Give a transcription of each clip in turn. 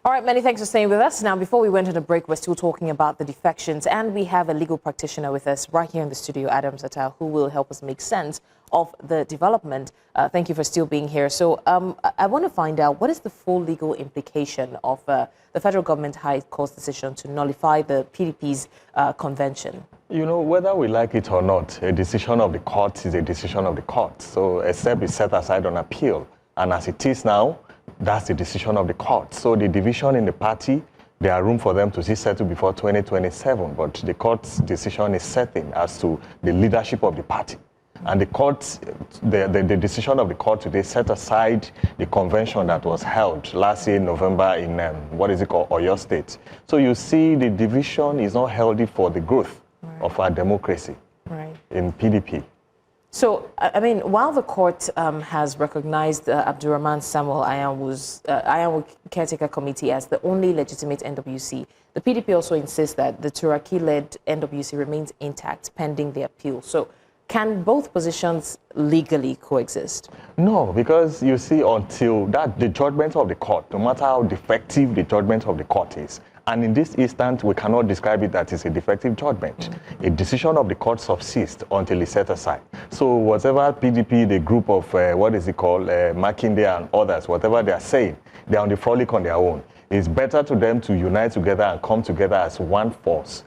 All right, many thanks for staying with us. Now, before we went on a break, we're still talking about the defections, and we have a legal practitioner with us right here in the studio, Adams Attah, who will help us make sense of the development. Thank you for still being here. So I want to find out, what is the full legal implication of the federal government High Court's decision to nullify the PDP's convention? You know, whether we like it or not, a decision of the court is a decision of the court. So except it's set aside on appeal. And as it is now, that's the decision of the court. So the division in the party, there are room for them to see settled before 2027, but the court's decision is certain as to the leadership of the party. And the court, the decision of the court today set aside the convention that was held last year in November in, Oyo State. So you see the division is not healthy for the growth of our democracy in PDP. So, I mean, while the court has recognized Abdulrahman Anyanwu's Anyanwu Caretaker Committee as the only legitimate NWC, the PDP also insists that the Turaki-Led NWC remains intact pending the appeal. So, can both positions legally coexist? No, because you see, until that, the judgment of the court, no matter how defective the judgment of the court is, and in this instance, we cannot describe it that it's a defective judgment. A decision of the court subsists until it's set aside. So whatever PDP, the group of, Makinde and others, whatever they are saying, they are on the frolic on their own. It's better to them to unite together and come together as one force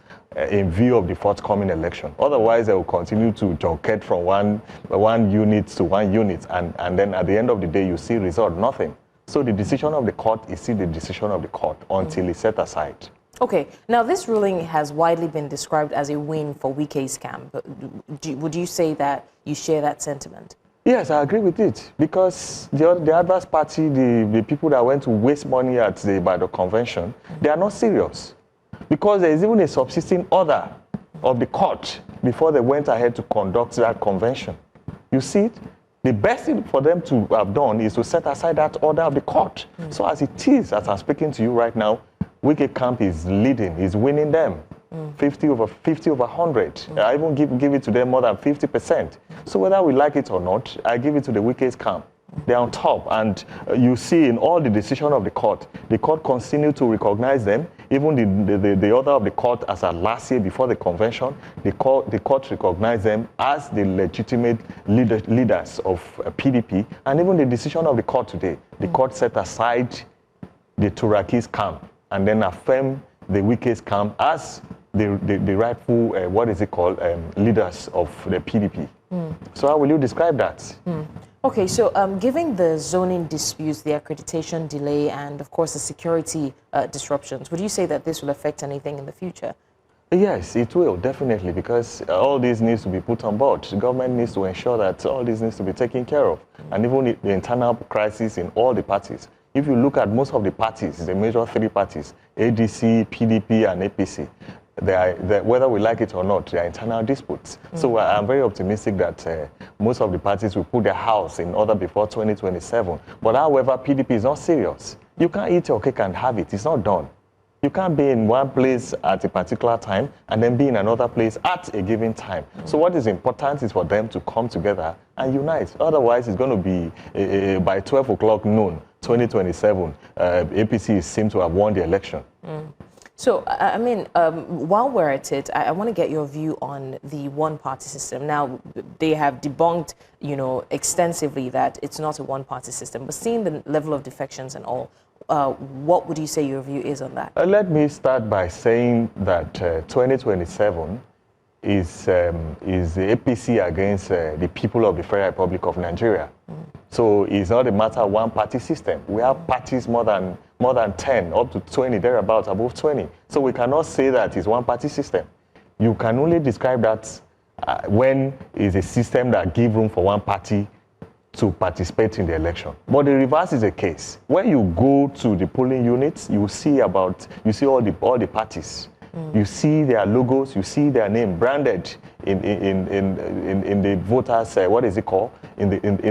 in view of the forthcoming election. Otherwise, they will continue to junket from one unit to one unit, and then at the end of the day, you see result, nothing. So the decision of the court is still the decision of the court until it's set aside. Okay. Now, this ruling has widely been described as a win for Wike's camp. Would you say that you share that sentiment? Yes, I agree with it. Because the adverse party, the people that went to waste money at the Ibadan convention, they are not serious. Because there is even a subsisting order of the court before they went ahead to conduct that convention. You see it? The best thing for them to have done is to set aside that order of the court. So as it is, as I'm speaking to you right now, Wike camp is leading, is winning them. 50 over 100. I even give it to them more than 50%. So whether we like it or not, I give it to the Wike's camp. They're on top, and you see in all the decision of the court continued to recognize them. Even the order of the court as at last year before the convention, the court recognized them as the legitimate leaders of PDP, and even the decision of the court today, the court set aside the Turaki's camp and then affirmed the Wike's camp as the rightful, leaders of the PDP. So how will you describe that? Okay, so given the zoning disputes, the accreditation delay, and of course the security disruptions, would you say that this will affect anything in the future? Yes, it will, definitely, because all this needs to be put on board. The government needs to ensure that all this needs to be taken care of. And even the internal crisis in all the parties. If you look at most of the parties, the major three parties, ADC, PDP, and APC, whether we like it or not, there are internal disputes. So I'm very optimistic that most of the parties will put their house in order before 2027. But however, PDP is not serious. You can't eat your cake and have it. It's not done. You can't be in one place at a particular time and then be in another place at a given time. So what is important is for them to come together and unite. Otherwise, it's going to be by 12 o'clock noon, 2027, APC seems to have won the election. So, I mean, while we're at it, I want to get your view on the one-party system. Now, they have debunked, extensively that it's not a one-party system. But seeing the level of defections and all, what would you say your view is on that? Let me start by saying that 2027 is the APC against the people of the Federal Republic of Nigeria. So it's not a matter of one-party system. We have parties more than 10, up to 20, thereabouts, above 20. So we cannot say that it's one-party system. You can only describe that when it's a system that gives room for one party to participate in the election. But the reverse is the case. When you go to the polling units, you see all the parties. You see their logos, you see their name branded in the voters, in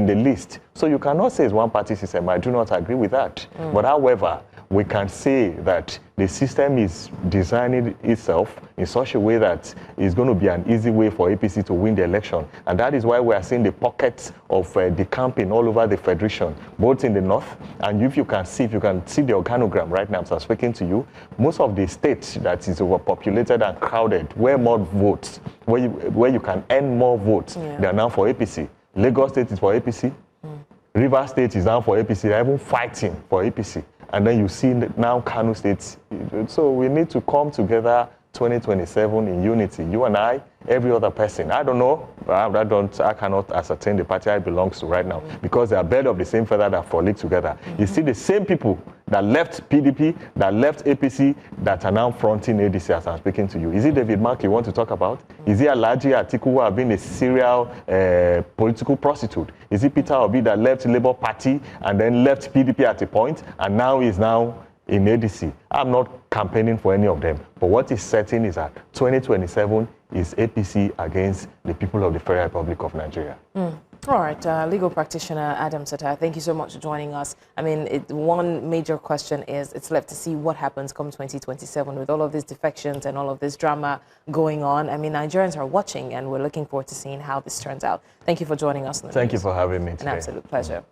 the list. So you cannot say it's one party system. I do not agree with that. But however, we can say that the system is designing itself in such a way that it's going to be an easy way for APC to win the election. And that is why we are seeing the pockets of decamping all over the Federation, both in the north. And if you can see the organogram right now, as I'm speaking to you, most of the states that is overpopulated and crowded, where more votes, where you can earn more votes, they are now for APC. Lagos State is for APC. River State is now for APC. They're even fighting for APC. And then you see now Kano State. So we need to come together 2027 in unity. You and I, every other person. I don't know. I cannot ascertain the party I belong to right now because they are birds of the same feather that frolic together. You see the same people that left PDP, that left APC, that are now fronting ADC as I'm speaking to you. Is it David Mark you want to talk about? Is it Alhaji Atiku who have been a serial political prostitute? Is it Peter Obi that left Labour Party and then left PDP at a point and now is now in ADC? I'm not campaigning for any of them, but what is certain is that 2027 is APC against the people of the Federal Republic of Nigeria. All right, legal practitioner Adams Attah, thank you so much for joining us. I mean, one major question is it's left to see what happens come 2027 with all of these defections and all of this drama going on. I mean, Nigerians are watching and we're looking forward to seeing how this turns out. Thank you for joining us. Thank you for having me today. An absolute pleasure.